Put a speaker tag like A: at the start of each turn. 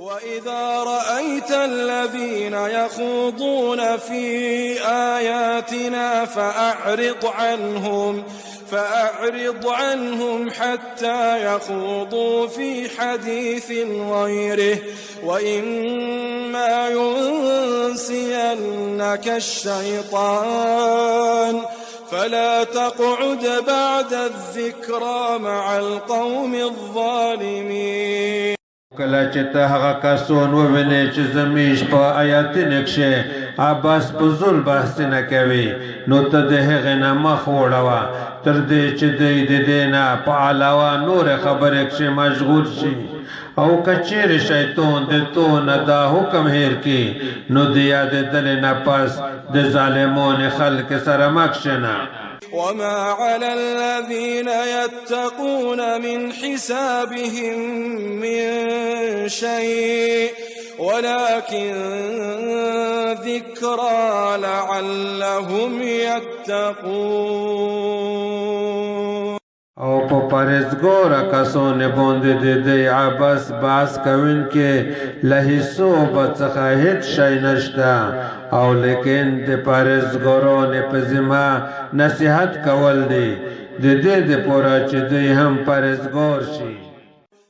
A: وإذا رأيت الذين يخوضون في آياتنا فأعرض عنهم حتى يخوضوا في حديث غيره وإما ينسينك الشيطان فلا تقعد بعد الذكرى مع القوم الظالمين.
B: کله چې ته هغه کسون ووینې چې زموږ په آیاتونو کښې عباس په زور بحث نه کوي نو ته د هغې نه مخ وړوه تر دې چې دوی د دې نه په علاوه نورې خبرې کښې مشغول شي او که چیرې شیطان د تو نه دا حکم هېر کړي نو د یادېدلې نه پس د ظالمانو خلک سره مه کښېنه.
A: وما على الذين يتقون من حسابهم من شيء ولكن ذكرى لعلهم يتقون.
B: او په پرهیزګاره کسانو باندې د دې عبس بحث کوونکي له حساب څخه هیڅ شی نشته او لیکن د پرهیزګارانو په ذمه نصیحت کول دي د دې دپاره چې دوی هم پرهیزګار شي.